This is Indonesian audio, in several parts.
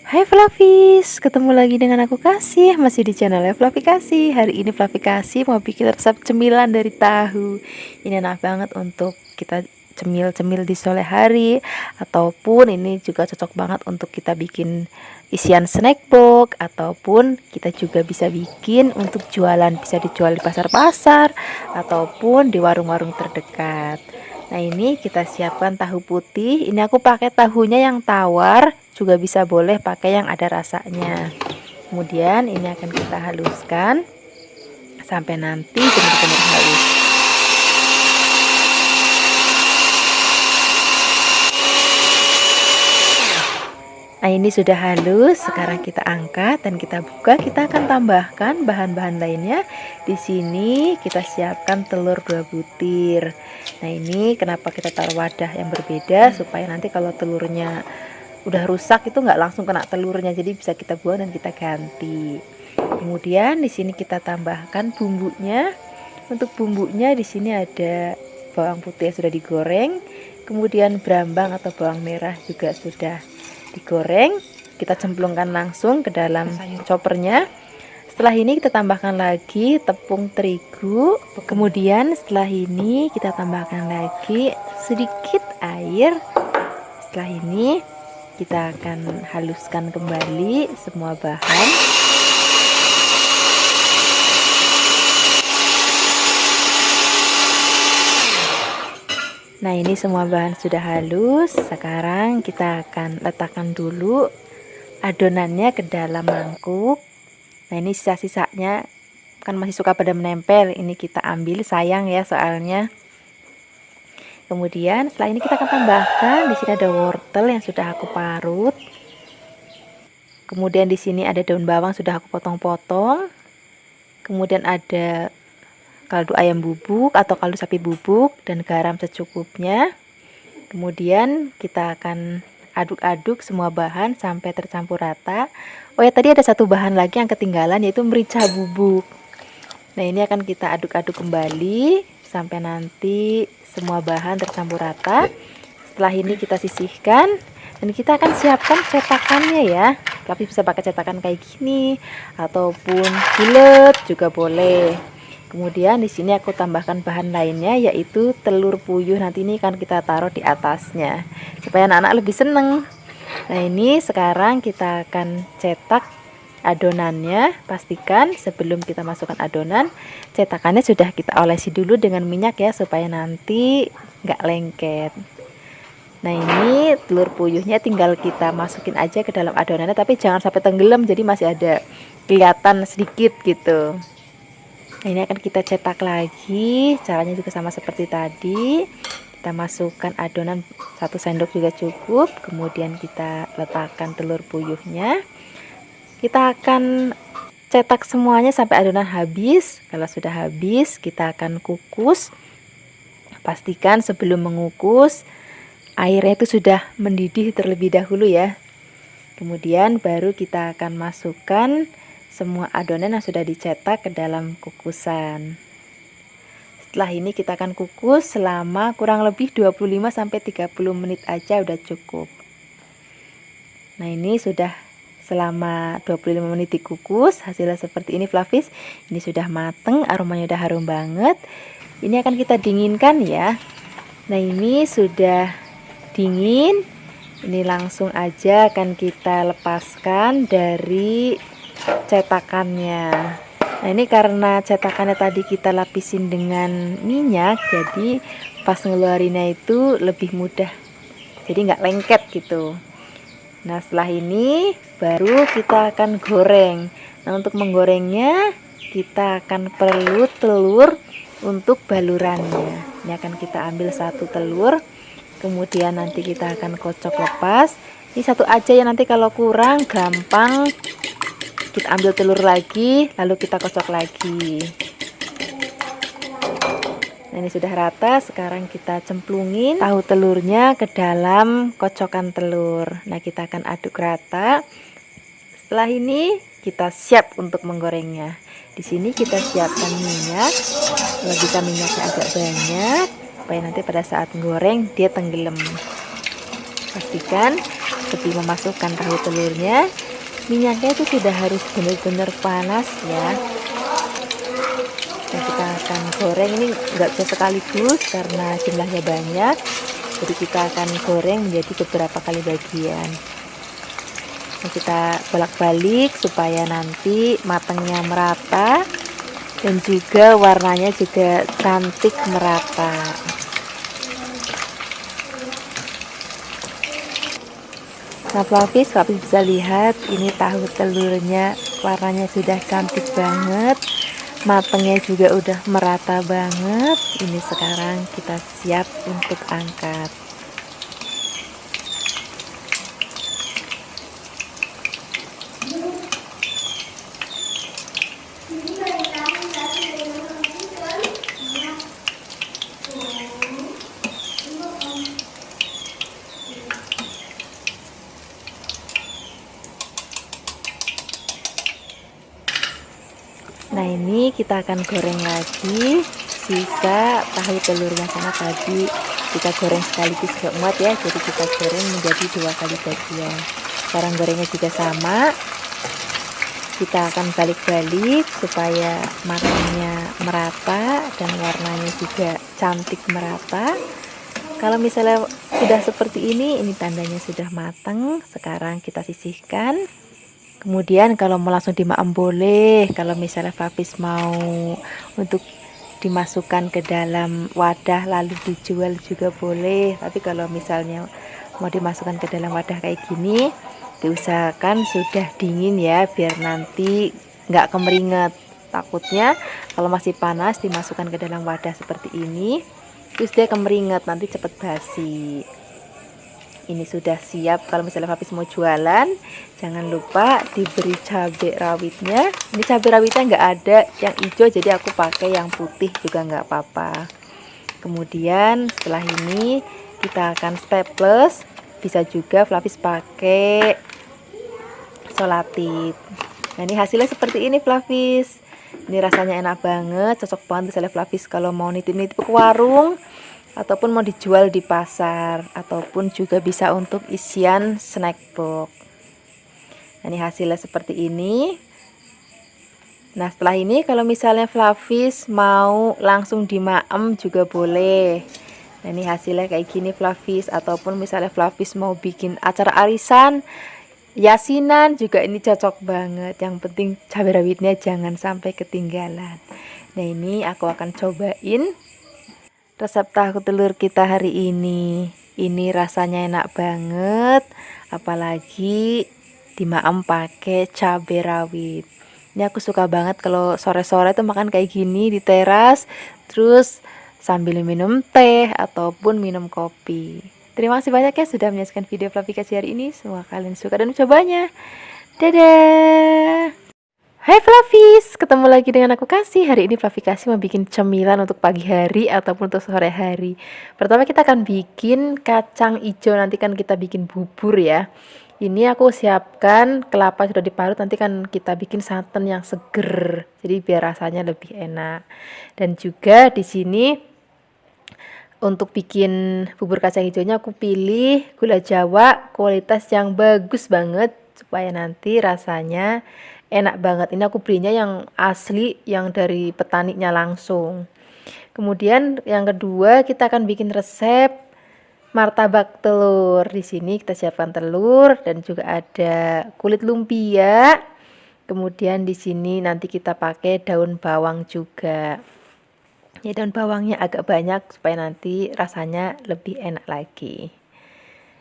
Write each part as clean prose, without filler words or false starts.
Hai Flavis, ketemu lagi dengan aku Kasih, masih di channelnya Flavi Kasih. Hari ini Flavi Kasih mau bikin resep cemilan dari tahu. Ini enak banget untuk kita cemil-cemil di sore hari, ataupun ini juga cocok banget untuk kita bikin isian snack box, ataupun kita juga bisa bikin untuk jualan, bisa dijual di pasar-pasar ataupun di warung-warung terdekat. Nah, ini kita siapkan tahu putih. Ini aku pakai tahunya yang tawar, juga bisa boleh pakai yang ada rasanya. Kemudian ini akan kita haluskan sampai nanti benar-benar halus. Nah, ini sudah halus. Sekarang kita angkat dan kita buka. Kita akan tambahkan bahan-bahan lainnya. Di sini kita siapkan telur 2 butir. Nah, ini kenapa kita taruh wadah yang berbeda, supaya nanti kalau telurnya udah rusak itu nggak langsung kena telurnya, jadi bisa kita buang dan kita ganti. Kemudian di sini kita tambahkan bumbunya. Untuk bumbunya di sini ada bawang putih yang sudah digoreng, kemudian brambang atau bawang merah juga sudah digoreng. Kita cemplungkan langsung ke dalam choppernya. Setelah ini kita tambahkan lagi tepung terigu. Kemudian setelah ini kita tambahkan lagi sedikit air. Setelah ini kita akan haluskan kembali semua bahan. Nah, ini semua bahan sudah halus. Sekarang kita akan letakkan dulu adonannya ke dalam mangkuk. Nah, ini sisa-sisanya kan masih suka pada menempel. Ini kita ambil, sayang ya soalnya. Kemudian setelah ini kita akan tambahkan, di sini ada wortel yang sudah aku parut. Kemudian di sini ada daun bawang sudah aku potong-potong. Kemudian ada kaldu ayam bubuk atau kaldu sapi bubuk dan garam secukupnya. Kemudian kita akan aduk-aduk semua bahan sampai tercampur rata. Oh ya, tadi ada satu bahan lagi yang ketinggalan, yaitu merica bubuk. Nah, ini akan kita aduk-aduk kembali sampai nanti semua bahan tercampur rata. Setelah ini kita sisihkan dan kita akan siapkan cetakannya ya. Tapi bisa pakai cetakan kayak gini ataupun bulat juga boleh. Kemudian di sini aku tambahkan bahan lainnya, yaitu telur puyuh. Nanti ini kan kita taruh di atasnya supaya anak-anak lebih seneng. Nah, ini sekarang kita akan cetak adonannya. Pastikan sebelum kita masukkan adonan, cetakannya sudah kita olesi dulu dengan minyak ya, supaya nanti nggak lengket. Nah, ini telur puyuhnya tinggal kita masukin aja ke dalam adonannya, tapi jangan sampai tenggelam, jadi masih ada kelihatan sedikit gitu. Nah, ini akan kita cetak lagi. Caranya juga sama seperti tadi. Kita masukkan adonan 1 sendok juga cukup. Kemudian kita letakkan telur puyuhnya. Kita akan cetak semuanya sampai adonan habis. Kalau sudah habis, kita akan kukus. Pastikan sebelum mengukus airnya itu sudah mendidih terlebih dahulu ya. Kemudian baru kita akan masukkan semua adonan yang sudah dicetak ke dalam kukusan. Setelah ini kita akan kukus selama kurang lebih 25-30 menit aja udah cukup. Nah, ini sudah selama 25 menit dikukus, hasilnya seperti ini Flavis. Ini sudah mateng, aromanya udah harum banget. Ini akan kita dinginkan ya. Nah, ini sudah dingin. Ini langsung aja akan kita lepaskan dari cetakannya. Nah, ini karena cetakannya tadi kita lapisin dengan minyak, jadi pas ngeluarinnya itu lebih mudah, jadi nggak lengket gitu. Nah, setelah ini baru kita akan goreng. Nah, untuk menggorengnya kita akan perlu telur untuk balurannya. Ini akan kita ambil 1 telur, kemudian nanti kita akan kocok lepas. Ini 1 aja ya, nanti kalau kurang gampang kita ambil telur lagi, lalu kita kocok lagi. Nah, ini sudah rata. Sekarang kita cemplungin tahu telurnya ke dalam kocokan telur. Nah, kita akan aduk rata. Setelah ini kita siap untuk menggorengnya. Di sini kita siapkan minyak. Kalau bisa minyaknya agak banyak, supaya nanti pada saat goreng dia tenggelam. Pastikan lebih memasukkan tahu telurnya, minyaknya itu sudah harus benar-benar panas ya. Dan kita akan goreng, ini nggak bisa sekaligus karena jumlahnya banyak, jadi kita akan goreng menjadi beberapa kali bagian. Nah, kita bolak-balik supaya nanti matangnya merata dan juga warnanya juga cantik merata. Nah, Flavis bisa lihat ini tahu telurnya warnanya sudah cantik banget, matangnya juga udah merata banget. Ini sekarang kita siap untuk angkat. Nah, ini kita akan goreng lagi sisa tahu telurnya, karena tadi kita goreng sekaligus gak muat ya, jadi kita goreng menjadi 2 kali bagian. Sekarang gorengnya juga sama, kita akan balik-balik supaya matangnya merata dan warnanya juga cantik merata. Kalau misalnya sudah seperti ini tandanya sudah matang. Sekarang kita sisihkan. Kemudian kalau mau langsung dimaem boleh, kalau misalnya Flavis mau untuk dimasukkan ke dalam wadah lalu dijual juga boleh. Tapi kalau misalnya mau dimasukkan ke dalam wadah kayak gini, diusahakan sudah dingin ya, biar nanti nggak kemeringat. Takutnya kalau masih panas dimasukkan ke dalam wadah seperti ini, terus dia kemeringat, nanti cepet basi. Ini sudah siap. Kalau misalnya Flavis mau jualan, jangan lupa diberi cabai rawitnya. Ini cabai rawitnya nggak ada yang hijau, jadi aku pakai yang putih juga nggak apa-apa. Kemudian setelah ini kita akan staples. Bisa juga Flavis pakai selotip. Nah, ini hasilnya seperti ini Flavis. Ini rasanya enak banget, cocok banget misalnya Flavis kalau mau nitip-nitip ke warung, ataupun mau dijual di pasar, ataupun juga bisa untuk isian snack box. Nah, ini hasilnya seperti ini. Nah, setelah ini kalau misalnya Flavis mau langsung dimaem juga boleh. Nah, ini hasilnya kayak gini Flavis, ataupun misalnya Flavis mau bikin acara arisan, yasinan juga ini cocok banget. Yang penting cabai rawitnya jangan sampai ketinggalan. Nah, ini aku akan cobain resep tahu telur kita hari ini. Ini rasanya enak banget, apalagi dimaem pakai cabai rawit. Ini aku suka banget kalau sore-sore tuh makan kayak gini di teras, terus sambil minum teh ataupun minum kopi. Terima kasih banyak ya sudah menyaksikan video Flavikasi hari ini. Semoga kalian suka dan mencobanya. Dadah. Hai Flavis, ketemu lagi dengan aku Kasih. Hari ini Flavikasi mau bikin cemilan untuk pagi hari ataupun untuk sore hari. Pertama kita akan bikin kacang hijau, nanti kan kita bikin bubur ya. Ini aku siapkan kelapa sudah diparut, nanti kan kita bikin santan yang seger. Jadi biar rasanya lebih enak. Dan juga di sini untuk bikin bubur kacang hijaunya aku pilih gula Jawa kualitas yang bagus banget supaya nanti rasanya enak banget. Ini aku belinya yang asli, yang dari petaninya langsung. Kemudian yang kedua kita akan bikin resep martabak telur. Di sini kita siapkan telur dan juga ada kulit lumpia. Kemudian di sini nanti kita pakai daun bawang juga. Ya, daun bawangnya agak banyak supaya nanti rasanya lebih enak lagi.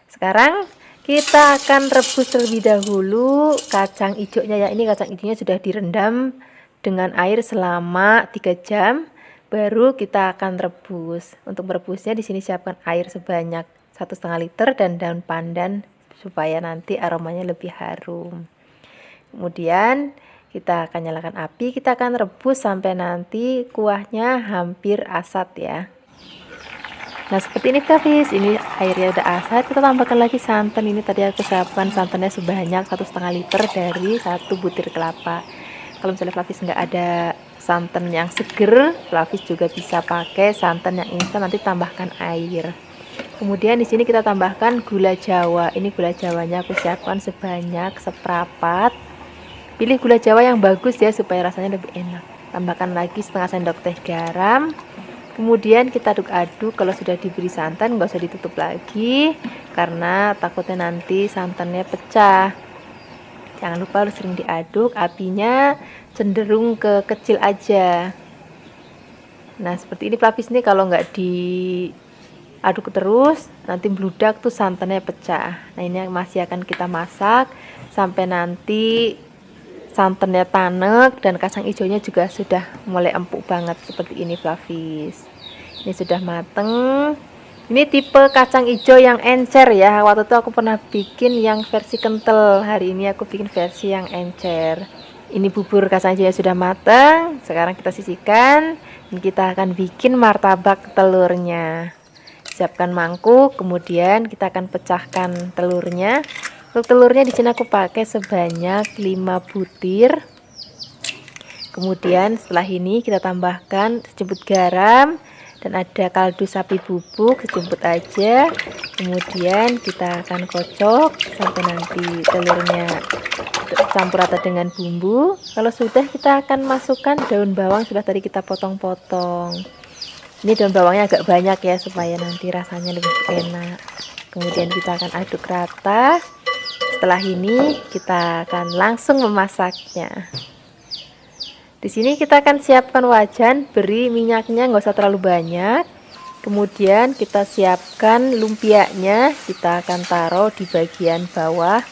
Sekarang kita akan rebus terlebih dahulu kacang hijaunya ya. Ini kacang hijaunya sudah direndam dengan air selama 3 jam. Baru kita akan rebus. Untuk merebusnya di sini siapkan air sebanyak 1,5 liter dan daun pandan supaya nanti aromanya lebih harum. Kemudian kita akan nyalakan api, kita akan rebus sampai nanti kuahnya hampir asat ya. Nah, seperti ini Flavis, ini airnya udah asat, kita tambahkan lagi santan. Ini tadi aku siapkan santannya sebanyak 1,5 liter dari 1 butir kelapa. Kalau misalnya Flavis nggak ada santan yang seger, Flavis juga bisa pakai santan yang instan, nanti tambahkan air. Kemudian di sini kita tambahkan gula Jawa. Ini gula Jawanya aku siapkan sebanyak seperempat. Pilih gula Jawa yang bagus ya supaya rasanya lebih enak. Tambahkan lagi setengah sendok teh garam. Kemudian kita aduk-aduk. Kalau sudah diberi santan nggak usah ditutup lagi karena takutnya nanti santannya pecah. Jangan lupa harus sering diaduk, apinya cenderung ke kecil aja. Nah seperti ini pelapis nih, kalau nggak diaduk terus nanti bludak tuh santannya pecah. Nah ini masih akan kita masak sampai nanti santannya tanek dan kacang hijaunya juga sudah mulai empuk banget seperti ini pelapis. Ini sudah mateng. Ini tipe kacang hijau yang encer ya. Waktu itu aku pernah bikin yang versi kental. Hari ini aku bikin versi yang encer. Ini bubur kacang hijaunya sudah mateng. Sekarang kita sisihkan dan kita akan bikin martabak telurnya. Siapkan mangkuk, kemudian kita akan pecahkan telurnya. Untuk telurnya di sini aku pakai sebanyak 5 butir. Kemudian setelah ini kita tambahkan sejumput garam dan ada kaldu sapi bubuk sejumput aja. Kemudian kita akan kocok sampai nanti telurnya campur rata dengan bumbu. Kalau sudah, kita akan masukkan daun bawang sudah tadi kita potong-potong. Ini daun bawangnya agak banyak ya supaya nanti rasanya lebih enak. Kemudian kita akan aduk rata. Setelah ini kita akan langsung memasaknya. Di sini kita akan siapkan wajan, beri minyaknya nggak usah terlalu banyak. Kemudian kita siapkan lumpianya, kita akan taruh di bagian bawah.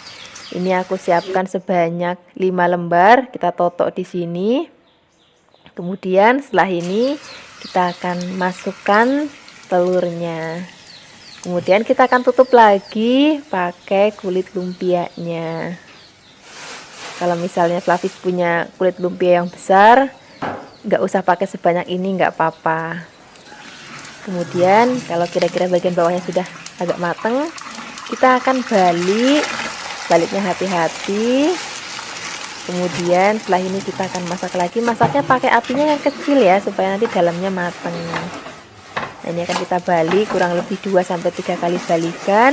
Ini aku siapkan sebanyak 5 lembar, kita totok di sini. Kemudian setelah ini kita akan masukkan telurnya. Kemudian kita akan tutup lagi pakai kulit lumpianya. Kalau misalnya pelapis punya kulit lumpia yang besar, nggak usah pakai sebanyak ini, nggak apa-apa. Kemudian kalau kira-kira bagian bawahnya sudah agak mateng, kita akan baliknya hati-hati. Kemudian setelah ini kita akan masak lagi. Masaknya pakai apinya yang kecil ya supaya nanti dalamnya mateng. Nah, ini akan kita balik kurang lebih 2-3 kali balikan.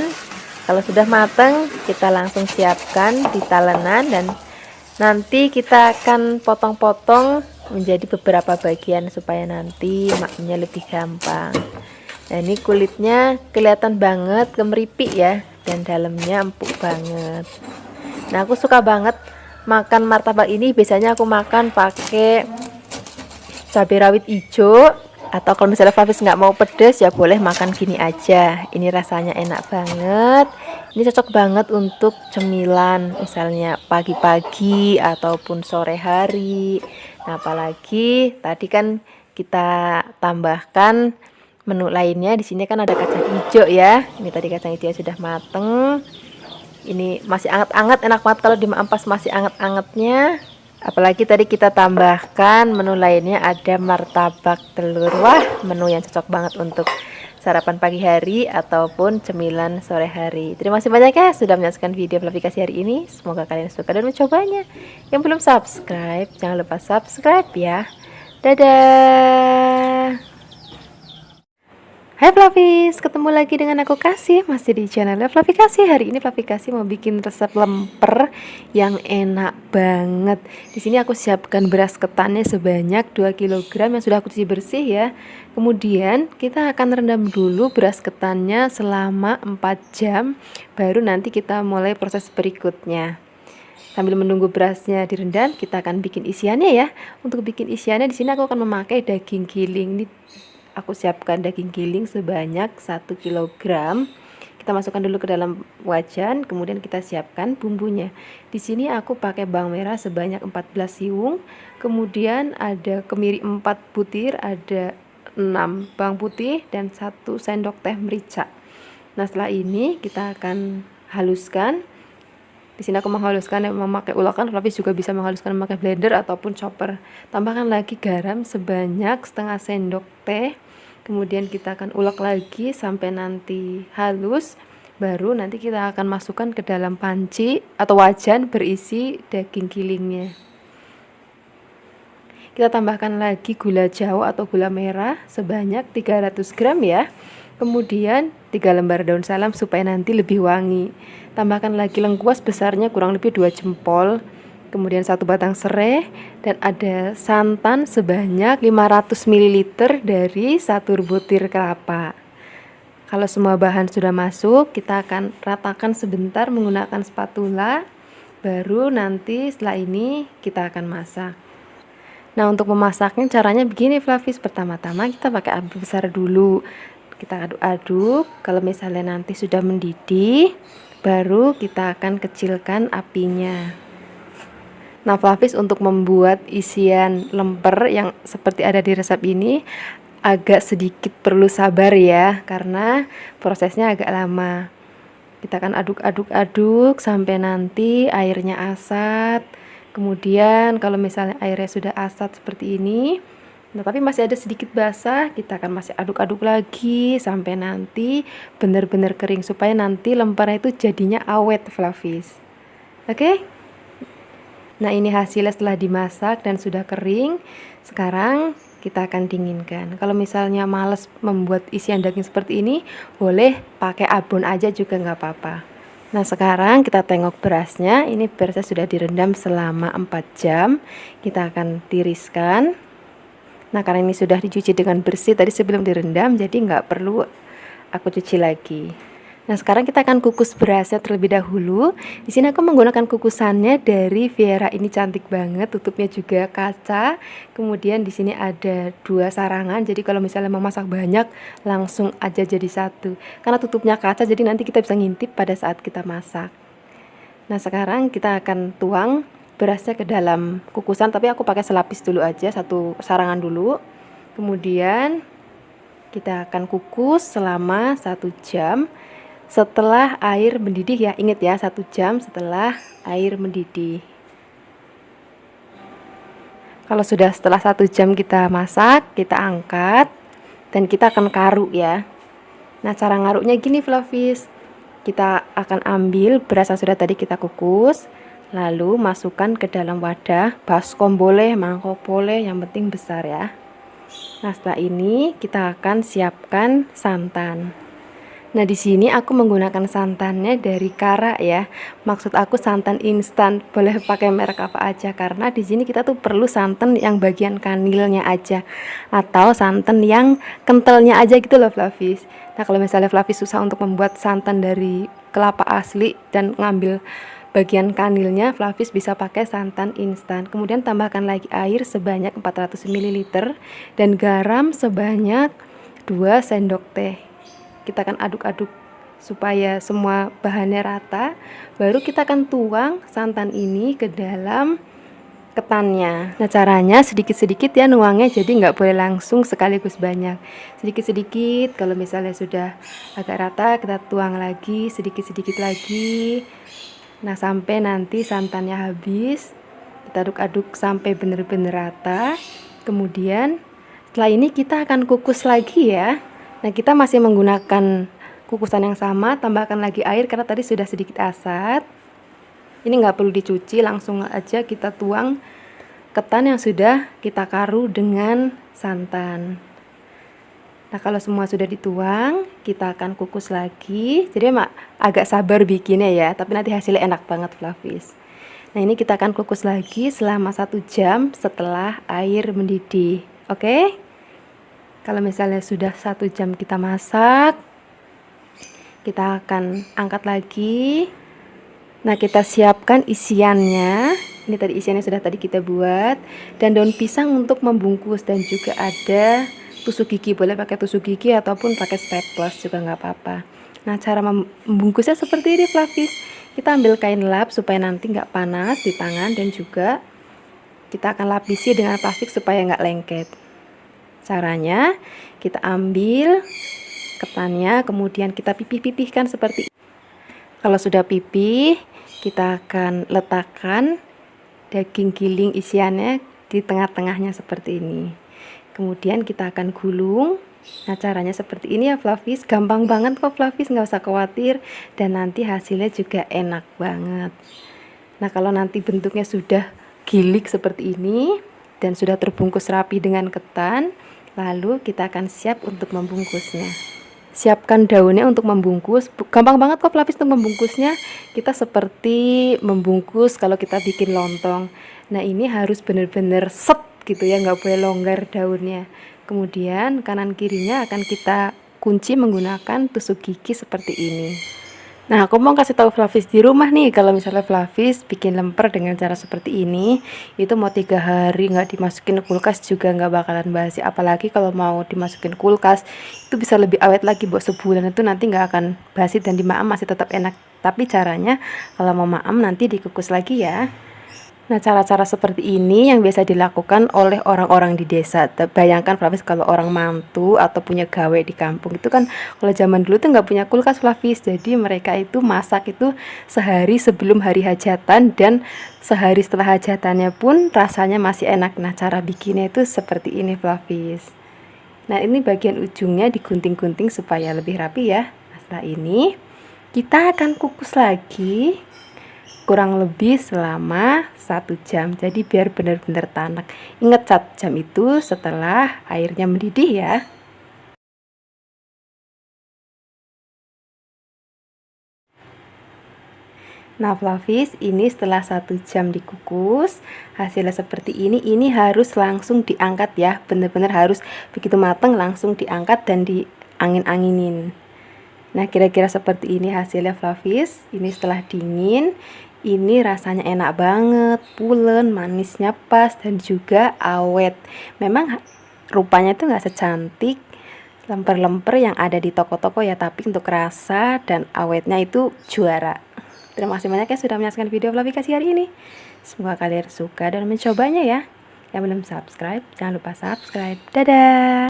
Kalau sudah matang, kita langsung siapkan di talenan dan nanti kita akan potong-potong menjadi beberapa bagian supaya nanti maknya lebih gampang. Nah, ini kulitnya kelihatan banget kemeripik ya dan dalamnya empuk banget. Nah, aku suka banget makan martabak ini. Biasanya aku makan pakai cabai rawit hijau. Atau kalau misalnya Fafis nggak mau pedas ya boleh makan gini aja. Ini rasanya enak banget. Ini cocok banget untuk cemilan misalnya pagi-pagi ataupun sore hari. Nah apalagi tadi kan kita tambahkan menu lainnya. Di sini kan ada kacang hijau ya. Ini tadi kacang hijau sudah mateng. Ini masih anget-anget, enak banget kalau diampas masih anget-angetnya. Apalagi tadi kita tambahkan menu lainnya ada martabak telur. Wah, menu yang cocok banget untuk sarapan pagi hari ataupun cemilan sore hari. Terima kasih banyak ya sudah menyaksikan video aplikasi hari ini. Semoga kalian suka dan mencobanya. Yang belum subscribe, jangan lupa subscribe ya. Dadah. Hai Flavis, ketemu lagi dengan aku Kasih, masih di channel Flavi Kasih. Hari ini Flavi Kasih mau bikin resep lemper yang enak banget. Di sini aku siapkan beras ketannya sebanyak 2 kg yang sudah aku cuci bersih ya. Kemudian kita akan rendam dulu beras ketannya selama 4 jam, baru nanti kita mulai proses berikutnya. Sambil menunggu berasnya direndam, kita akan bikin isiannya ya. Untuk bikin isiannya di sini aku akan memakai daging giling. Ini aku siapkan daging giling sebanyak 1 kg. Kita masukkan dulu ke dalam wajan, kemudian kita siapkan bumbunya. Di sini aku pakai bawang merah sebanyak 14 siung, kemudian ada kemiri 4 butir, ada 6 bawang putih dan 1 sendok teh merica. Nah, setelah ini kita akan haluskan. Di sini aku menghaluskan memakai ulakan, tapi juga bisa menghaluskan memakai blender ataupun chopper. Tambahkan lagi garam sebanyak setengah sendok teh. Kemudian kita akan ulek lagi sampai nanti halus. Baru nanti kita akan masukkan ke dalam panci atau wajan berisi daging gilingnya. Kita tambahkan lagi gula Jawa atau gula merah sebanyak 300 gram ya. Kemudian 3 lembar daun salam supaya nanti lebih wangi. Tambahkan lagi lengkuas besarnya kurang lebih 2 jempol. Kemudian 1 batang serai dan ada santan sebanyak 500 ml dari 1 butir kelapa. Kalau semua bahan sudah masuk, kita akan ratakan sebentar menggunakan spatula. Baru nanti setelah ini kita akan masak. Nah, untuk memasaknya caranya begini Flavis. Pertama-tama kita pakai api besar dulu. Kita aduk-aduk. Kalau misalnya nanti sudah mendidih, baru kita akan kecilkan apinya. Nah, Flavis, untuk membuat isian lemper yang seperti ada di resep ini agak sedikit perlu sabar ya, karena prosesnya agak lama. Kita akan aduk-aduk-aduk sampai nanti airnya asat. Kemudian kalau misalnya airnya sudah asat seperti ini, nah tapi masih ada sedikit basah, kita akan masih aduk-aduk lagi sampai nanti benar-benar kering supaya nanti lemparnya itu jadinya awet Flavis. Oke? Nah, ini hasilnya setelah dimasak dan sudah kering. Sekarang kita akan dinginkan. Kalau misalnya males membuat isian daging seperti ini, boleh pakai abon aja juga nggak apa-apa. Nah, sekarang kita tengok berasnya. Ini berasnya sudah direndam selama 4 jam. Kita akan tiriskan. Nah, karena ini sudah dicuci dengan bersih tadi sebelum direndam, jadi nggak perlu aku cuci lagi. Nah, sekarang kita akan kukus berasnya terlebih dahulu. Di sini aku menggunakan kukusannya dari Viera, ini cantik banget, tutupnya juga kaca. Kemudian di sini ada 2 sarangan, jadi kalau misalnya mau masak banyak langsung aja jadi 1. Karena tutupnya kaca, jadi nanti kita bisa ngintip pada saat kita masak. Nah, sekarang kita akan tuang berasnya ke dalam kukusan, tapi aku pakai selapis dulu aja, 1 sarangan dulu. Kemudian kita akan kukus selama 1 jam. Setelah air mendidih ya, ingat ya, 1 jam setelah air mendidih. Kalau sudah setelah 1 jam kita masak, kita angkat dan kita akan karuk ya. Nah, cara ngaruknya gini Flavis. Kita akan ambil beras yang sudah tadi kita kukus, lalu masukkan ke dalam wadah, baskom boleh, mangkok boleh, yang penting besar ya. Nah, setelah ini kita akan siapkan santan. Nah, di sini aku menggunakan santannya dari Kara ya. Maksud aku santan instan, boleh pakai merek apa aja karena di sini kita tuh perlu santan yang bagian kanilnya aja atau santan yang kentalnya aja gitu loh Flavis. Nah, kalau misalnya Flavis susah untuk membuat santan dari kelapa asli dan ngambil bagian kanilnya, Flavis bisa pakai santan instan. Kemudian tambahkan lagi air sebanyak 400 ml dan garam sebanyak 2 sendok teh. Kita akan aduk-aduk supaya semua bahannya rata. Baru kita akan tuang santan ini ke dalam ketannya. Nah, caranya sedikit-sedikit ya nuangnya, jadi nggak boleh langsung sekaligus banyak. Sedikit-sedikit, kalau misalnya sudah agak rata, kita tuang lagi, sedikit-sedikit lagi. Nah, sampai nanti santannya habis, kita aduk-aduk sampai benar-benar rata. Kemudian setelah ini kita akan kukus lagi ya. Nah, kita masih menggunakan kukusan yang sama, tambahkan lagi air karena tadi sudah sedikit asat. Ini nggak perlu dicuci, langsung aja kita tuang ketan yang sudah kita karu dengan santan. Nah, kalau semua sudah dituang, kita akan kukus lagi. Jadi agak sabar bikinnya ya, tapi nanti hasilnya enak banget Flavis. Nah, ini kita akan kukus lagi selama 1 jam setelah air mendidih. Oke? Kalau misalnya sudah 1 jam kita masak, kita akan angkat lagi. Nah, kita siapkan isiannya. Ini tadi isiannya sudah tadi kita buat. Dan daun pisang untuk membungkus. Dan juga ada tusuk gigi. Boleh pakai tusuk gigi ataupun pakai staples juga nggak apa-apa. Nah, cara membungkusnya seperti ini Flavis. Kita ambil kain lap supaya nanti nggak panas di tangan. Dan juga kita akan lapisi dengan plastik supaya nggak lengket. Caranya kita ambil ketannya, kemudian kita pipih-pipihkan seperti ini. Kalau sudah pipih, kita akan letakkan daging giling isiannya di tengah-tengahnya seperti ini. Kemudian kita akan gulung. Nah, caranya seperti ini ya Flavis. Gampang banget kok Flavis, nggak usah khawatir. Dan nanti hasilnya juga enak banget. Nah, kalau nanti bentuknya sudah gilik seperti ini dan sudah terbungkus rapi dengan ketan, lalu kita akan siap untuk membungkusnya. siapkan daunnya untuk membungkus. Gampang banget kok Flavis untuk membungkusnya. Kita seperti membungkus kalau kita bikin lontong. Nah ini harus benar-benar set gitu ya, nggak boleh longgar daunnya. Kemudian kanan kirinya akan kita kunci menggunakan tusuk gigi seperti ini. Nah, aku mau kasih tahu Flavis di rumah nih, kalau misalnya Flavis bikin lemper dengan cara seperti ini, itu mau 3 hari nggak dimasukin kulkas juga nggak bakalan basi. Apalagi kalau mau dimasukin kulkas, itu bisa lebih awet lagi buat sebulan, itu nanti nggak akan basi dan di maam masih tetap enak. Tapi caranya, kalau mau maam nanti dikukus lagi ya. Nah, cara-cara seperti ini yang biasa dilakukan oleh orang-orang di desa. Bayangkan Flavis kalau orang mantu atau punya gawe di kampung itu kan, kalau zaman dulu tuh nggak punya kulkas Flavis. Jadi mereka itu masak itu sehari sebelum hari hajatan dan sehari setelah hajatannya pun rasanya masih enak. Nah, cara bikinnya itu seperti ini Flavis. Nah, ini bagian ujungnya digunting-gunting supaya lebih rapi ya. Nah, setelah ini kita akan kukus lagi kurang lebih selama 1 jam, jadi biar benar-benar tanak. Ingat 1 jam itu setelah airnya mendidih ya. Nah Flavis, ini setelah 1 jam dikukus, hasilnya seperti ini harus langsung diangkat ya, benar-benar harus begitu matang langsung diangkat dan diangin-anginin. Nah kira-kira seperti ini hasilnya Flavis. Ini setelah dingin, ini rasanya enak banget, pulen, manisnya pas dan juga awet. Memang rupanya itu nggak secantik lemper-lemper yang ada di toko-toko ya, tapi untuk rasa dan awetnya itu juara. Terima kasih banyak ya sudah menyaksikan video Flavifikasi hari ini. Semoga kalian suka dan mencobanya ya. Yang belum subscribe, jangan lupa subscribe. Dadah!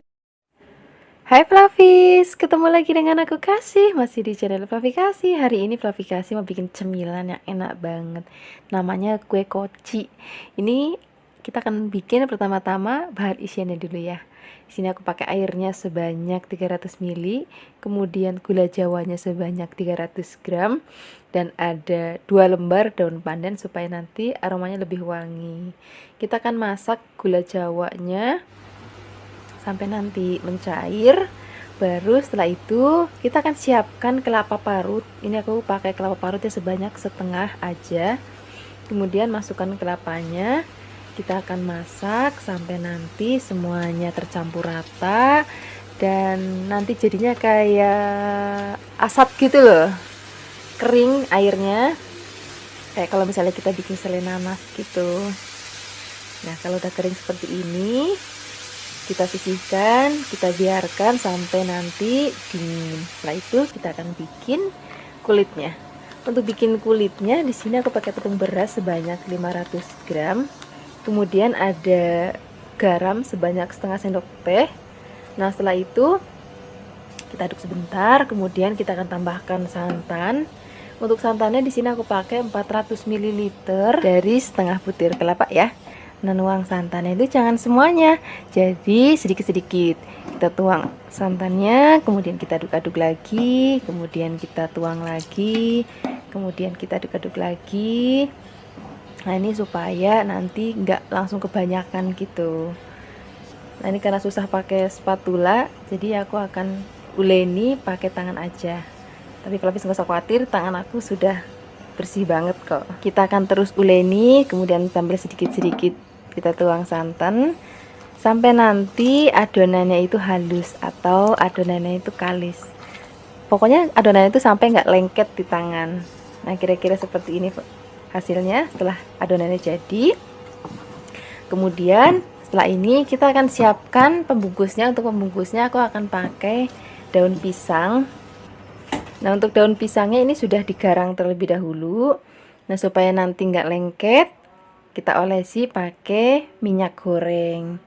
Hai Flavis, ketemu lagi dengan aku Kasih, masih di channel Flavifikasi. Hari ini Flavifikasi mau bikin cemilan yang enak banget. Namanya kue koci. Ini kita akan bikin pertama-tama bahan isiannya dulu ya. Di sini aku pakai airnya sebanyak 300 ml, kemudian gula jawanya sebanyak 300 gram, dan ada 2 lembar daun pandan supaya nanti aromanya lebih wangi. Kita akan masak gula jawanya sampai nanti mencair. Baru setelah itu kita akan siapkan kelapa parut. Ini aku pakai kelapa parutnya sebanyak setengah aja. Kemudian masukkan kelapanya. Kita akan masak sampai nanti semuanya tercampur rata dan nanti jadinya kayak asap gitu loh, kering airnya, kayak kalau misalnya kita bikin sele nanas gitu. Nah kalau udah kering seperti ini, kita sisihkan, kita biarkan sampai nanti dingin. Setelah itu kita akan bikin kulitnya. Untuk bikin kulitnya di sini aku pakai tepung beras sebanyak 500 gram. Kemudian ada garam sebanyak setengah sendok teh. Nah setelah itu kita aduk sebentar, kemudian kita akan tambahkan santan. Untuk santannya di sini aku pakai 400 ml dari setengah butir kelapa ya. Nah nuang santannya itu jangan semuanya, jadi sedikit-sedikit. Kita tuang santannya, kemudian kita aduk-aduk lagi, kemudian kita tuang lagi, kemudian kita aduk-aduk lagi. Nah ini supaya nanti nggak langsung kebanyakan gitu. Nah ini karena susah pakai spatula, jadi aku akan uleni pakai tangan aja. Tapi Flavis nggak usah khawatir, tangan aku sudah bersih banget kok. Kita akan terus uleni, kemudian sambil sedikit-sedikit kita tuang santan sampai nanti adonannya itu halus atau adonannya itu kalis. Pokoknya adonannya itu sampai nggak lengket di tangan. Nah kira-kira seperti ini hasilnya setelah adonannya jadi. Kemudian setelah ini kita akan siapkan pembungkusnya. Untuk pembungkusnya aku akan pakai daun pisang. Nah untuk daun pisangnya ini sudah digarang terlebih dahulu. Nah supaya nanti nggak lengket, kita olesi pakai minyak goreng.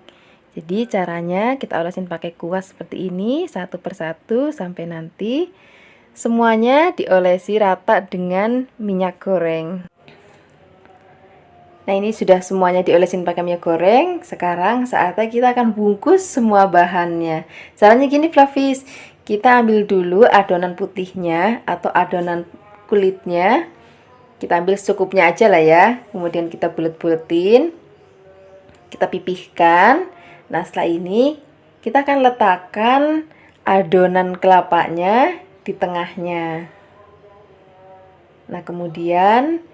Jadi caranya kita olesin pakai kuas seperti ini, satu persatu sampai nanti semuanya diolesi rata dengan minyak goreng. Nah ini sudah semuanya diolesin pakai minyak goreng. Sekarang saatnya kita akan bungkus semua bahannya. Caranya gini Flavis, kita ambil dulu adonan putihnya atau adonan kulitnya. Kita ambil secukupnya aja lah ya. Kemudian kita bulet-buletin, kita pipihkan. Nah setelah ini kita akan letakkan adonan kelapanya di tengahnya. Nah, kemudian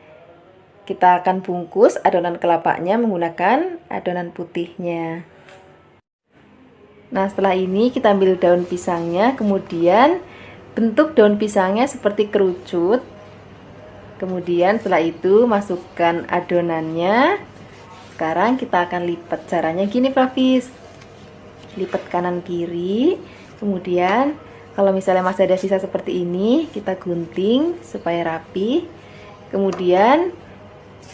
kita akan bungkus adonan kelapanya menggunakan adonan putihnya. Nah, setelah ini kita ambil daun pisangnya, kemudian bentuk daun pisangnya seperti kerucut. Kemudian setelah itu masukkan adonannya. Sekarang kita akan lipat. Caranya gini, Flavis. Lipat kanan kiri. Kemudian kalau misalnya masih ada sisa seperti ini, kita gunting supaya rapi. Kemudian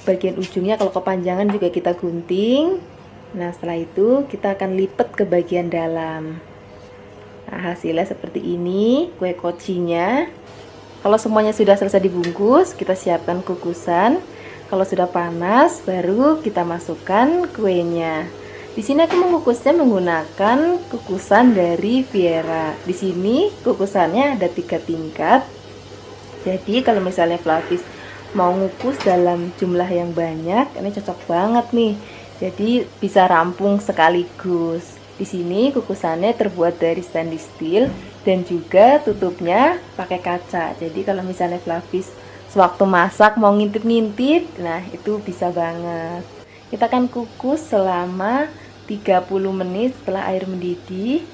bagian ujungnya kalau kepanjangan juga kita gunting. Nah, setelah itu kita akan lipat ke bagian dalam. Nah, hasilnya seperti ini kue kocinya. Kalau semuanya sudah selesai dibungkus, kita siapkan kukusan. Kalau sudah panas, baru kita masukkan kuenya. Di sini aku mengukusnya menggunakan kukusan dari Viera. Di sini kukusannya ada 3 tingkat. Jadi kalau misalnya Flavis mau ngukus dalam jumlah yang banyak, ini cocok banget nih. Jadi bisa rampung sekaligus. Di sini kukusannya terbuat dari stainless steel dan juga tutupnya pakai kaca. Jadi kalau misalnya Flavis sewaktu masak mau ngintip-ngintip, nah itu bisa banget. Kita akan kukus selama 30 menit setelah air mendidih.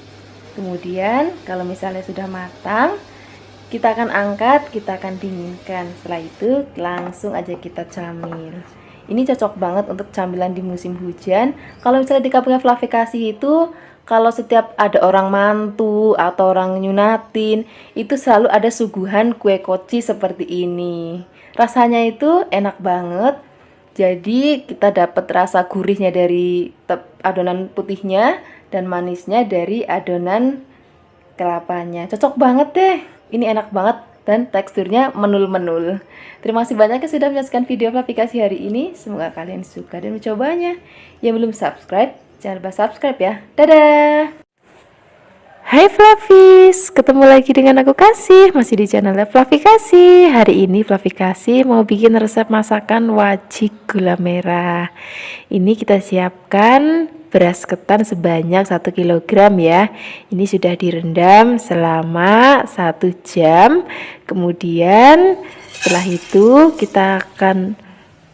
Kemudian kalau misalnya sudah matang, kita akan angkat, kita akan dinginkan. Setelah itu langsung aja kita camil. Ini cocok banget untuk camilan di musim hujan. Kalau misalnya di kampungnya Flavikasi itu, kalau setiap ada orang mantu atau orang nyunatin, itu selalu ada suguhan kue koci seperti ini. Rasanya itu enak banget. Jadi kita dapat rasa gurihnya dari adonan putihnya dan manisnya dari adonan kelapanya. Cocok banget deh. Ini enak banget dan teksturnya menul-menul. Terima kasih banyak yang sudah menyaksikan video Flavikasi hari ini. Semoga kalian suka dan mencobanya. Yang belum subscribe, jangan lupa subscribe ya. Dadah! Hai Flavis, ketemu lagi dengan aku Kasih, masih di channel Flavikasi. Hari ini Flavikasi mau bikin resep masakan wajik gula merah. Ini kita siapkan beras ketan sebanyak 1 kg ya. Ini sudah direndam selama 1 jam. Kemudian setelah itu kita akan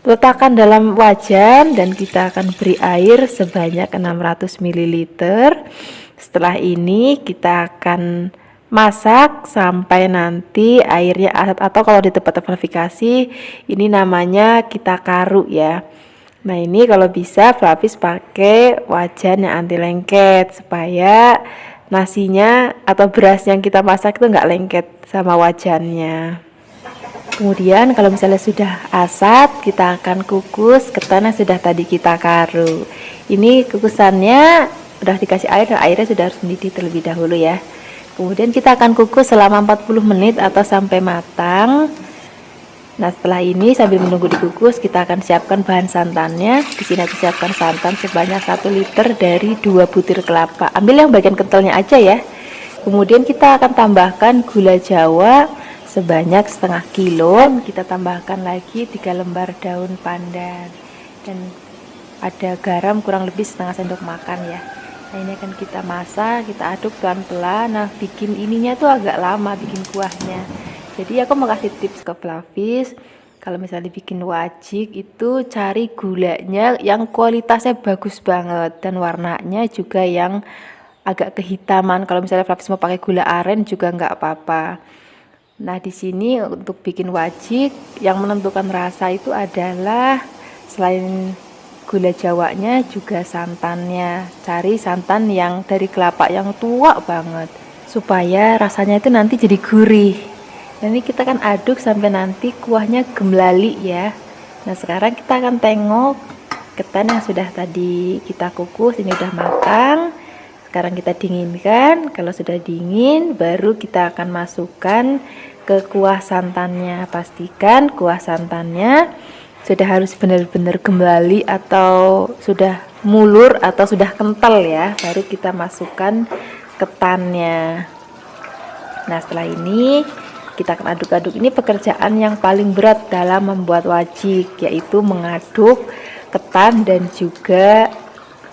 letakkan dalam wajan dan kita akan beri air sebanyak 600 ml. Setelah ini kita akan masak sampai nanti airnya asat, atau kalau di tempat Flavikasi ini namanya kita karu ya. Nah, ini kalau bisa Flavis pakai wajan yang anti lengket supaya nasinya atau beras yang kita masak itu nggak lengket sama wajannya. Kemudian kalau misalnya sudah asat, kita akan kukus ketan yang sudah tadi kita karu. Ini kukusannya udah dikasih air dan airnya sudah harus mendidih terlebih dahulu ya. Kemudian kita akan kukus selama 40 menit atau sampai matang. Nah, setelah ini sambil menunggu dikukus, kita akan siapkan bahan santannya. Di sini aku siapkan santan sebanyak 1 liter dari 2 butir kelapa. Ambil yang bagian kentalnya aja ya. Kemudian kita akan tambahkan gula Jawa sebanyak setengah kilo. Kita tambahkan lagi 3 lembar daun pandan dan ada garam kurang lebih setengah sendok makan ya. Nah, ini akan kita masak, kita aduk pelan-pelan. Nah, bikin ininya tuh agak lama, bikin kuahnya. Jadi aku mau kasih tips ke Flavis, kalau misalnya bikin wajik itu cari gulanya yang kualitasnya bagus banget dan warnanya juga yang agak kehitaman. Kalau misalnya Flavis mau pakai gula aren juga nggak apa-apa. Nah, di sini untuk bikin wajik yang menentukan rasa itu adalah selain gula Jawanya juga santannya. Cari santan yang dari kelapa yang tua banget supaya rasanya itu nanti jadi gurih. Dan ini kita akan aduk sampai nanti kuahnya gemblali ya. Nah, sekarang kita akan tengok ketan yang sudah tadi kita kukus ini udah matang. Sekarang kita dinginkan. Kalau sudah dingin baru kita akan masukkan ke kuah santannya. Pastikan kuah santannya sudah harus benar-benar gemblali atau sudah mulur atau sudah kental ya, baru kita masukkan ketannya. Nah, setelah ini kita akan aduk-aduk. Ini pekerjaan yang paling berat dalam membuat wajik, yaitu mengaduk ketan dan juga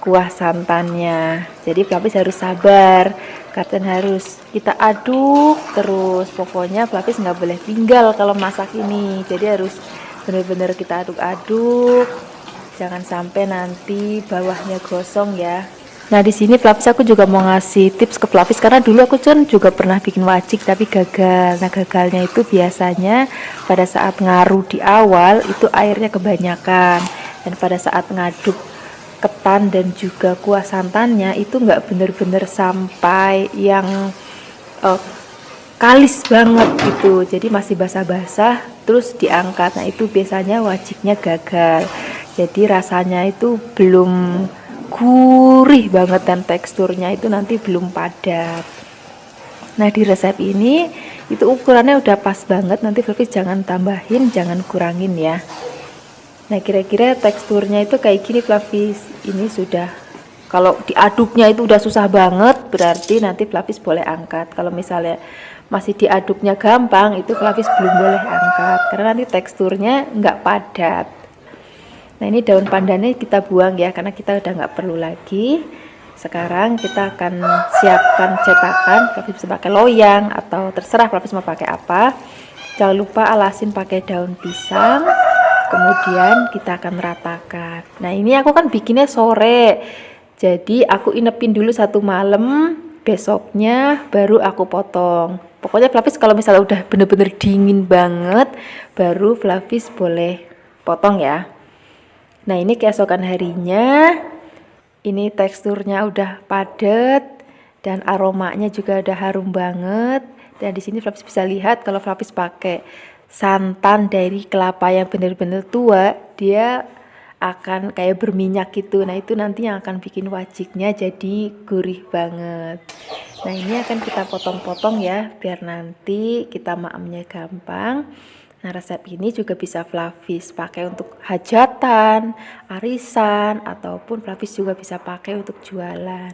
kuah santannya. Jadi Flavis harus sabar, Karten harus kita aduk terus. Pokoknya Flavis nggak boleh tinggal kalau masak ini. Jadi harus benar-benar kita aduk-aduk. Jangan sampai nanti bawahnya gosong ya. Nah di sini Flavis aku juga mau ngasih tips ke Flavis, karena dulu aku kan juga pernah bikin wajik tapi gagal. Nah gagalnya itu biasanya pada saat ngaruh di awal itu airnya kebanyakan, dan pada saat ngaduk ketan dan juga kuah santannya itu nggak bener-bener sampai yang kalis banget gitu, jadi masih basah-basah terus diangkat. Nah itu biasanya wajiknya gagal, jadi rasanya itu belum gurih banget dan teksturnya itu nanti belum padat. Nah di resep ini itu ukurannya udah pas banget, nanti Flavis jangan tambahin jangan kurangin ya. Nah kira-kira teksturnya itu kayak gini Flavis. Ini sudah, kalau diaduknya itu udah susah banget, berarti nanti Flavis boleh angkat. Kalau misalnya masih diaduknya gampang, itu Flavis belum boleh angkat karena nanti teksturnya nggak padat. Nah ini daun pandannya kita buang ya, karena kita udah nggak perlu lagi. Sekarang kita akan siapkan cetakan. Flavis bisa pakai loyang atau terserah Flavis mau pakai apa. Jangan lupa alasin pakai daun pisang. Kemudian kita akan ratakan. Nah ini aku kan bikinnya sore, jadi aku inepin dulu 1 malam, besoknya baru aku potong. Pokoknya Flavis kalau misalnya udah bener-bener dingin banget, baru Flavis boleh potong ya. Nah ini keesokan harinya, ini teksturnya udah padat dan aromanya juga udah harum banget. Dan di sini Flavis bisa lihat kalau Flavis pakai santan dari kelapa yang benar-benar tua, dia akan kayak berminyak gitu. Nah itu nanti yang akan bikin wajiknya jadi gurih banget. Nah ini akan kita potong-potong ya, biar nanti kita maamnya gampang. Nah resep ini juga bisa Flavis pakai untuk hajatan, arisan, ataupun Flavis juga bisa pakai untuk jualan.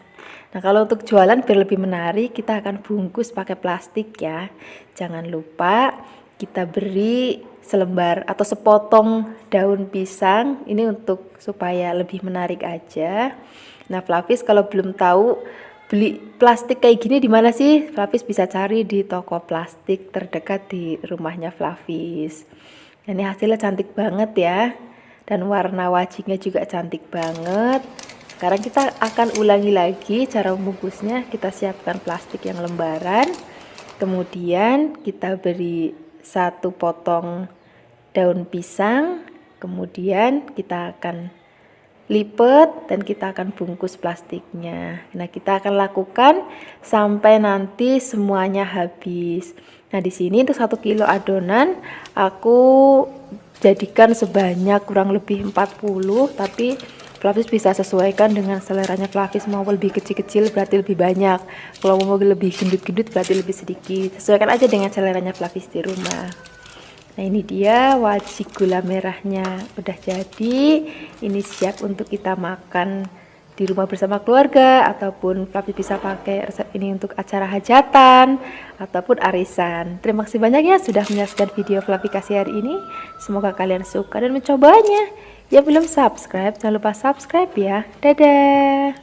Nah kalau untuk jualan biar lebih menarik, kita akan bungkus pakai plastik ya. Jangan lupa kita beri selembar atau sepotong daun pisang, ini untuk supaya lebih menarik aja. Nah Flavis kalau belum tahu beli plastik kayak gini di mana sih, Flavis bisa cari di toko plastik terdekat di rumahnya Flavis. Nah, ini hasilnya cantik banget ya, dan warna wajiknya juga cantik banget. Sekarang kita akan ulangi lagi cara membungkusnya. Kita siapkan plastik yang lembaran, kemudian kita beri 1 potong daun pisang, kemudian kita akan lipat dan kita akan bungkus plastiknya. Nah kita akan lakukan sampai nanti semuanya habis. Nah di sini untuk 1 kilo adonan aku jadikan sebanyak kurang lebih 40, tapi Flavis bisa sesuaikan dengan seleranya Flavis. Mau lebih kecil-kecil berarti lebih banyak, kalau mau lebih gendut-gendut berarti lebih sedikit. Sesuaikan aja dengan seleranya Flavis di rumah. Nah ini dia wajik gula merahnya udah jadi. Ini siap untuk kita makan di rumah bersama keluarga, ataupun Flavis bisa pakai resep ini untuk acara hajatan ataupun arisan. Terima kasih banyak ya sudah menyaksikan video Flavikasi hari ini. Semoga kalian suka dan mencobanya. Ya belum subscribe, jangan lupa subscribe ya. Dadah.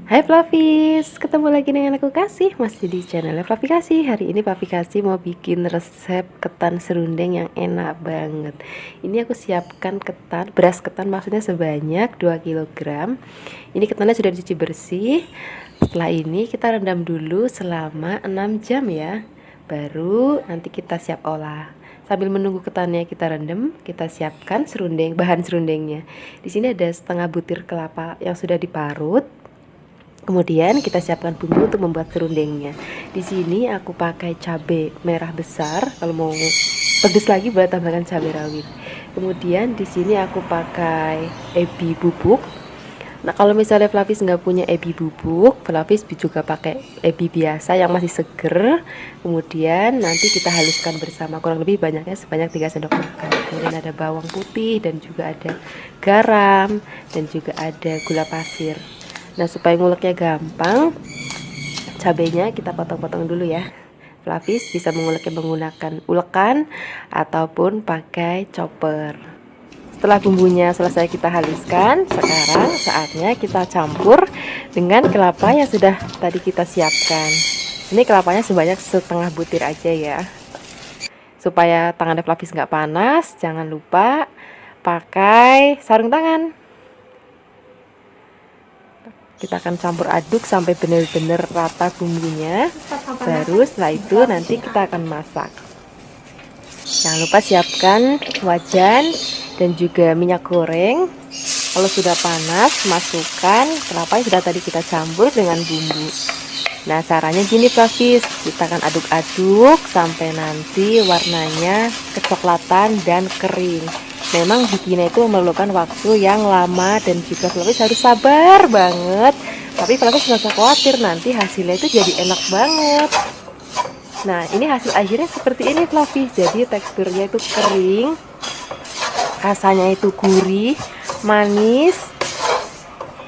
Hai Flavis, ketemu lagi dengan aku Kasih, masih di channel Flavikasi. Hari ini Flavikasi mau bikin resep ketan serundeng yang enak banget. Ini aku siapkan ketan, beras ketan maksudnya sebanyak 2 kg. Ini ketannya sudah dicuci bersih. Setelah ini kita rendam dulu selama 6 jam ya. Baru nanti kita siap olah. Sambil menunggu ketannya kita rendam, kita siapkan serundeng, bahan serundengnya. Di sini ada setengah butir kelapa yang sudah diparut. Kemudian kita siapkan bumbu untuk membuat serundengnya. Di sini aku pakai cabai merah besar. Kalau mau pedas lagi boleh tambahkan cabai rawit. Kemudian di sini aku pakai ebi bubuk. Nah kalau misalnya Flavis nggak punya ebi bubuk, Flavis juga pakai ebi biasa yang masih seger. Kemudian nanti kita haluskan bersama, kurang lebih banyaknya sebanyak 3 sendok makan. Kemudian ada bawang putih dan juga ada garam dan juga ada gula pasir. Nah supaya nguleknya gampang, cabenya kita potong-potong dulu ya. Flavis bisa menguleknya menggunakan ulekan ataupun pakai chopper. setelah bumbunya selesai kita haluskan, sekarang saatnya kita campur dengan kelapa yang sudah tadi kita siapkan. Ini kelapanya sebanyak setengah butir aja ya. Supaya tangannya Flavis nggak panas, jangan lupa pakai sarung tangan. Kita akan campur aduk sampai benar-benar rata bumbunya. Baru setelah itu nanti kita akan masak. Jangan lupa siapkan wajan dan juga minyak goreng. Kalau sudah panas, masukkan kelapa yang sudah tadi kita campur dengan bumbu. Nah, caranya gini Flavis, kita akan aduk-aduk sampai nanti warnanya kecoklatan dan kering. Memang bikinnya itu memerlukan waktu yang lama dan juga Flavis harus sabar banget. Tapi Flavis nggak usah khawatir, nanti hasilnya itu jadi enak banget. Nah, ini hasil akhirnya seperti ini Flavis. Jadi teksturnya itu kering, rasanya itu gurih, manis,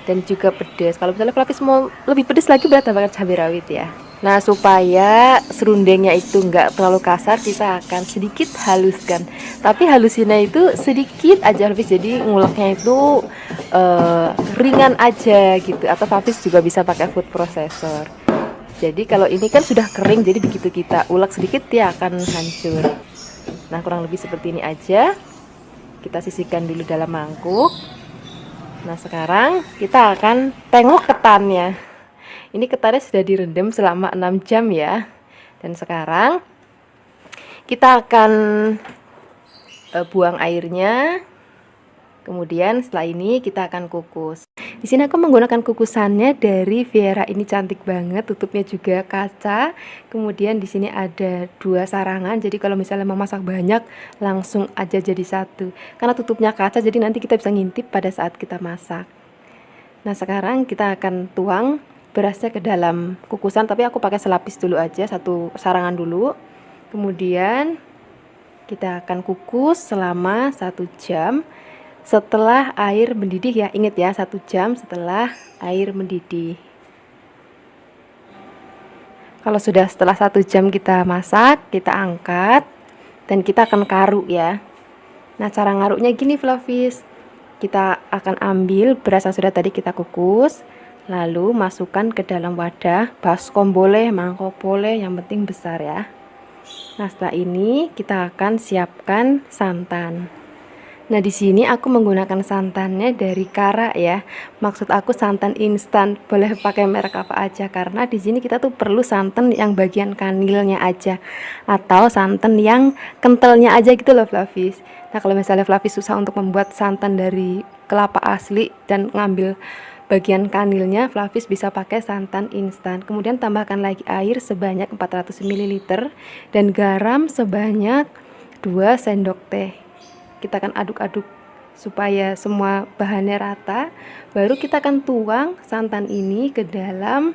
dan juga pedas. Kalau misalnya Flavis mau lebih pedas lagi, boleh tambahkan cabai rawit ya. Nah, supaya serundengnya itu nggak terlalu kasar, kita akan sedikit haluskan. Tapi halusinnya itu sedikit aja Flavis, jadi nguleknya itu ringan aja gitu. Atau Flavis juga bisa pakai food processor. Jadi kalau ini kan sudah kering, jadi begitu kita ulek sedikit dia akan hancur. Nah, kurang lebih seperti ini aja. Kita sisihkan dulu dalam mangkuk. Nah, sekarang kita akan tengok ketannya. Ini ketannya sudah direndam selama 6 jam ya. Dan sekarang kita akan buang airnya. Kemudian setelah ini kita akan kukus. Di sini aku menggunakan kukusannya dari Viera, ini cantik banget, tutupnya juga kaca. Kemudian di sini ada 2 sarangan, jadi kalau misalnya mau masak banyak langsung aja jadi satu. Karena tutupnya kaca, jadi nanti kita bisa ngintip pada saat kita masak. Nah, sekarang kita akan tuang berasnya ke dalam kukusan, tapi aku pakai selapis dulu aja, 1 sarangan dulu. Kemudian kita akan kukus selama 1 jam. Setelah air mendidih ya, ingat ya, 1 jam setelah air mendidih. Kalau sudah setelah 1 jam kita masak, kita angkat dan kita akan karuk ya. Nah, cara ngaruknya gini Flavis, kita akan ambil beras yang sudah tadi kita kukus, lalu masukkan ke dalam wadah, baskom boleh, mangkok boleh, yang penting besar ya. Nah, setelah ini kita akan siapkan santan. Nah, di sini aku menggunakan santannya dari Kara ya. Maksud aku santan instan, boleh pakai merek apa aja karena di sini kita tuh perlu santan yang bagian kanilnya aja atau santan yang kentalnya aja gitu loh Flavis. Nah, kalau misalnya Flavis susah untuk membuat santan dari kelapa asli dan ngambil bagian kanilnya, Flavis bisa pakai santan instan. Kemudian tambahkan lagi air sebanyak 400 ml dan garam sebanyak 2 sendok teh. Kita akan aduk-aduk supaya semua bahannya rata. Baru kita akan tuang santan ini ke dalam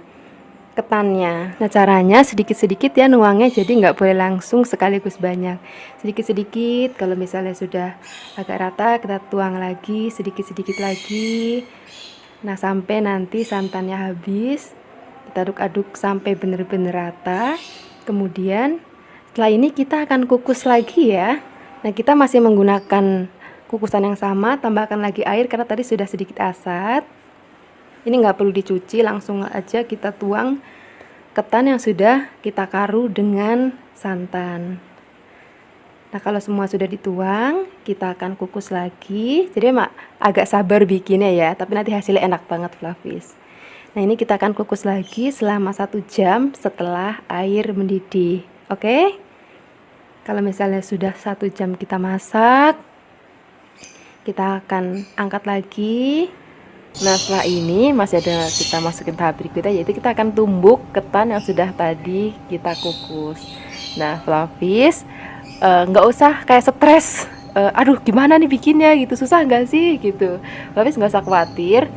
ketannya. Nah, caranya sedikit-sedikit ya nuangnya, jadi nggak boleh langsung sekaligus banyak. Sedikit-sedikit, kalau misalnya sudah agak rata, kita tuang lagi, sedikit-sedikit lagi. Nah, sampai nanti santannya habis, kita aduk-aduk sampai benar-benar rata. Kemudian setelah ini kita akan kukus lagi ya. Nah, kita masih menggunakan kukusan yang sama, tambahkan lagi air karena tadi sudah sedikit asat. Ini nggak perlu dicuci, langsung aja kita tuang ketan yang sudah kita karu dengan santan. Nah, kalau semua sudah dituang, kita akan kukus lagi. Jadi agak sabar bikinnya ya, tapi nanti hasilnya enak banget Flavis. Nah, ini kita akan kukus lagi selama 1 jam setelah air mendidih. Oke? Kalau misalnya sudah 1 jam kita masak, kita akan angkat lagi. Nah, setelah ini masih ada kita masukin tahap berikutnya, yaitu kita akan tumbuk ketan yang sudah tadi kita kukus. Nah, Flavis nggak usah kayak stres, aduh gimana nih bikinnya gitu, susah nggak sih gitu. Flavis nggak usah khawatir.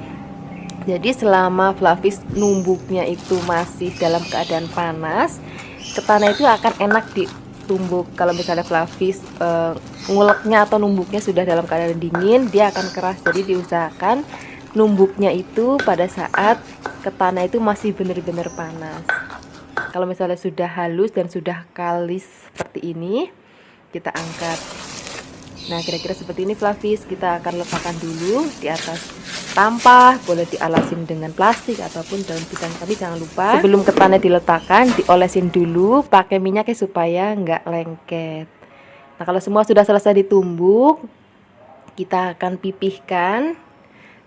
Jadi selama Flavis numbuknya itu masih dalam keadaan panas, ketannya itu akan enak ditumbuk. Kalau misalnya Flavis nguleknya atau numbuknya sudah dalam keadaan dingin, dia akan keras. Jadi diusahakan numbuknya itu pada saat ketannya itu masih benar-benar panas. Kalau misalnya sudah halus dan sudah kalis seperti ini, kita angkat. Nah, kira-kira seperti ini Flavis. Kita akan letakkan dulu di atas tampah, boleh dialasin dengan plastik ataupun daun pisang. Tapi jangan lupa sebelum ketannya diletakkan, diolesin dulu pakai minyaknya supaya nggak lengket. Nah, kalau semua sudah selesai ditumbuk, kita akan pipihkan.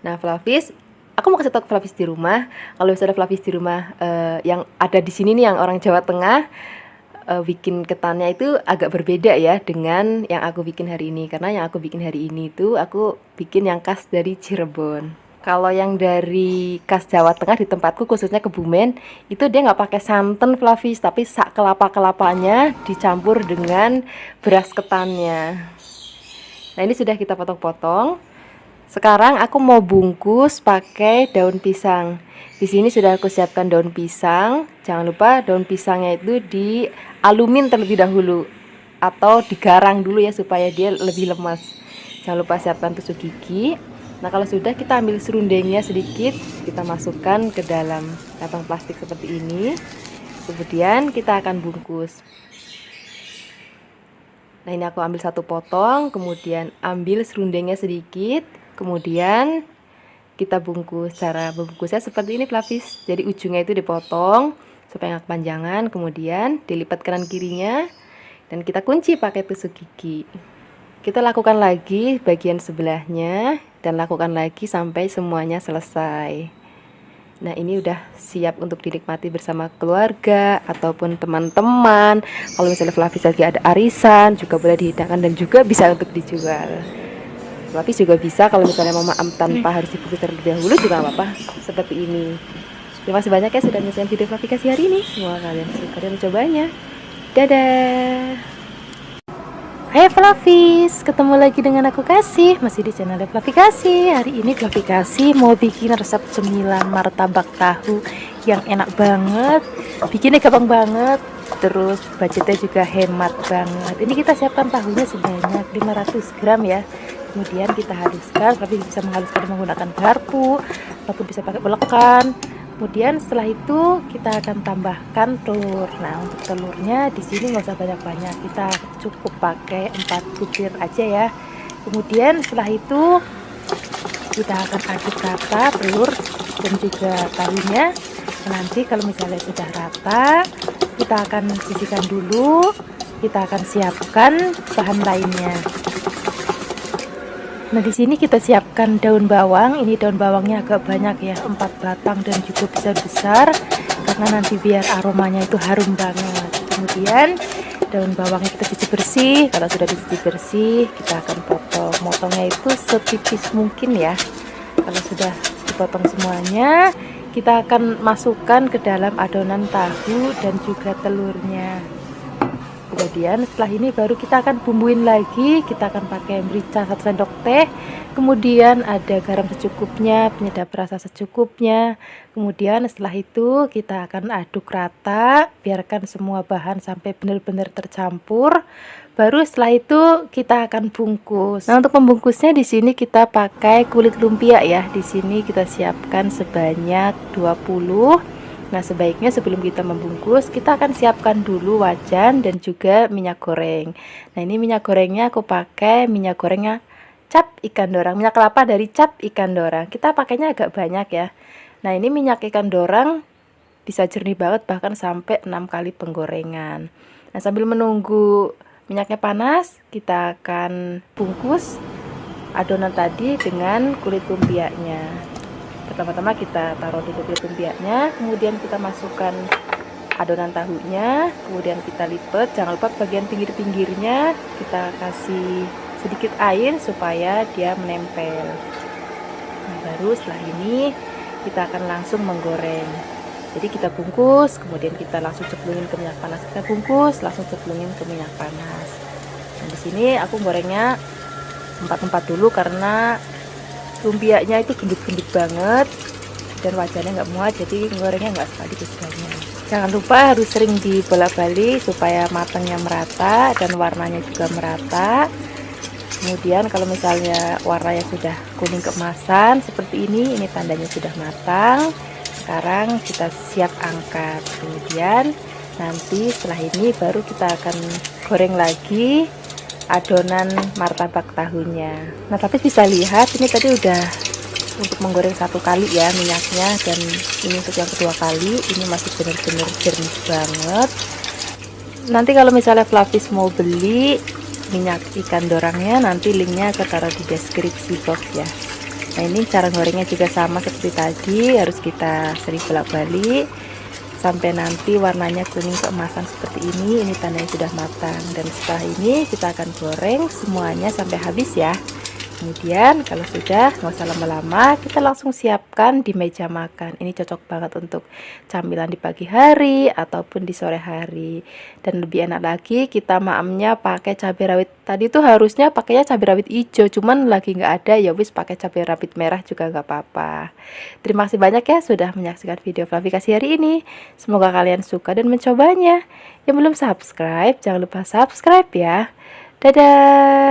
Nah, Flavis, aku mau kasih tahu Flavis di rumah. Kalau misalnya Flavis di rumah yang ada di sini nih, yang orang Jawa Tengah, bikin ketannya itu agak berbeda ya dengan yang aku bikin hari ini. Karena yang aku bikin hari ini itu aku bikin yang khas dari Cirebon. Kalau yang dari khas Jawa Tengah di tempatku, khususnya Kebumen, itu dia nggak pakai santan Flavis, tapi sak kelapa-kelapanya dicampur dengan beras ketannya. Nah, ini sudah kita potong-potong. Sekarang aku mau bungkus pakai daun pisang. Di sini sudah aku siapkan daun pisang. Jangan lupa daun pisangnya itu dialumin terlebih dahulu atau digarang dulu ya supaya dia lebih lemas. Jangan lupa siapkan tusuk gigi. Nah, kalau sudah, kita ambil serundengnya sedikit, kita masukkan ke dalam kantong plastik seperti ini. Kemudian kita akan bungkus. Nah, ini aku ambil satu potong, kemudian ambil serundengnya sedikit. Kemudian kita bungkus. Cara membungkusnya seperti ini Flavis. Jadi ujungnya itu dipotong supaya nggak kepanjangan, kemudian dilipat kanan kirinya dan kita kunci pakai tusuk gigi. Kita lakukan lagi bagian sebelahnya dan lakukan lagi sampai semuanya selesai. Nah, ini udah siap untuk dinikmati bersama keluarga ataupun teman-teman. Kalau misalnya Flavis lagi ada arisan juga boleh dihidangkan dan juga bisa untuk dijual. Flavis juga bisa kalau misalnya mau maam tanpa harus dibungkus terlebih dahulu juga nggak apa-apa, seperti ini. Terima kasih banyak ya sudah menyaksikan video Flavis hari ini. Semoga kalian suka dan mencobanya. Dadah. Hai Flavis, ketemu lagi dengan aku Kasih, masih di channel Flavis Kasih. Hari ini Flavis Kasih mau bikin resep cemilan martabak tahu yang enak banget. Bikinnya gampang banget, terus budgetnya juga hemat banget. Ini kita siapkan tahunya sebanyak 500 gram ya. Kemudian kita haluskan, tapi bisa menghaluskan menggunakan garpu ataupun bisa pakai ulekan. Kemudian setelah itu kita akan tambahkan telur. Nah, untuk telurnya di sini nggak usah banyak-banyak, kita cukup pakai 4 butir aja ya. Kemudian setelah itu kita akan aduk rata telur dan juga tahunya. Nanti kalau misalnya sudah rata, kita akan sisihkan dulu. Kita akan siapkan bahan lainnya. Nah, di sini kita siapkan daun bawang. Ini daun bawangnya agak banyak ya, 4 batang dan juga bisa besar karena nanti biar aromanya itu harum banget. Kemudian daun bawangnya kita cuci bersih. Kalau sudah dicuci bersih, kita akan potong. Motongnya itu setipis mungkin ya. Kalau sudah dipotong semuanya, kita akan masukkan ke dalam adonan tahu dan juga telurnya. Kemudian setelah ini baru kita akan bumbuin lagi. Kita akan pakai merica 1 sendok teh, kemudian ada garam secukupnya, penyedap rasa secukupnya. Kemudian setelah itu kita akan aduk rata, biarkan semua bahan sampai benar-benar tercampur. Baru setelah itu kita akan bungkus. Nah, untuk pembungkusnya di sini kita pakai kulit lumpia ya. Di sini kita siapkan sebanyak 20. Nah, sebaiknya sebelum kita membungkus, kita akan siapkan dulu wajan dan juga minyak goreng. Nah, ini minyak gorengnya aku pakai minyak gorengnya Cap Ikan Dorang, minyak kelapa dari Cap Ikan Dorang. Kita pakainya agak banyak ya. Nah, ini minyak ikan dorang bisa jernih banget, bahkan sampai 6 kali penggorengan. Nah, sambil menunggu minyaknya panas, kita akan bungkus adonan tadi dengan kulit lumpianya. Pertama-tama kita taruh di kulit lumpianya, kemudian kita masukkan adonan tahunya, kemudian kita lipat. Jangan lupa bagian pinggir-pinggirnya kita kasih sedikit air supaya dia menempel. Nah, baru setelah ini kita akan langsung menggoreng. Jadi kita bungkus, kemudian kita langsung cemplungin ke minyak panas. Kita bungkus, langsung cemplungin ke minyak panas. Nah, di sini aku gorengnya 4-4 dulu karena lumpianya itu gendut-gendut banget dan wajannya nggak muat, jadi gorengnya nggak sekaligus banyak. Jangan lupa harus sering dibolak-balik supaya matangnya merata dan warnanya juga merata. Kemudian kalau misalnya warnanya sudah kuning keemasan seperti ini tandanya sudah matang. Sekarang kita siap angkat. Kemudian nanti setelah ini baru kita akan goreng lagi adonan martabak tahunya. Nah, tapi bisa lihat ini tadi udah untuk menggoreng 1 kali ya minyaknya, dan ini untuk yang kedua kali ini masih benar-benar jernih banget. Nanti kalau misalnya Flavis mau beli minyak ikan dorangnya, nanti linknya aku taruh di deskripsi box ya. Nah, ini cara gorengnya juga sama seperti tadi, harus kita sering bolak-balik sampai nanti warnanya kuning keemasan seperti ini tandanya sudah matang. Dan setelah ini kita akan goreng semuanya sampai habis ya. Kemudian kalau sudah, nggak usah lama-lama, kita langsung siapkan di meja makan. Ini cocok banget untuk camilan di pagi hari ataupun di sore hari. Dan lebih enak lagi kita maamnya pakai cabai rawit. Tadi tuh harusnya pakainya cabai rawit hijau, cuman lagi nggak ada, ya wis pakai cabai rawit merah juga nggak apa-apa. Terima kasih banyak ya sudah menyaksikan video Flavi kasih hari ini. Semoga kalian suka dan mencobanya. Yang belum subscribe, jangan lupa subscribe ya. Dadah.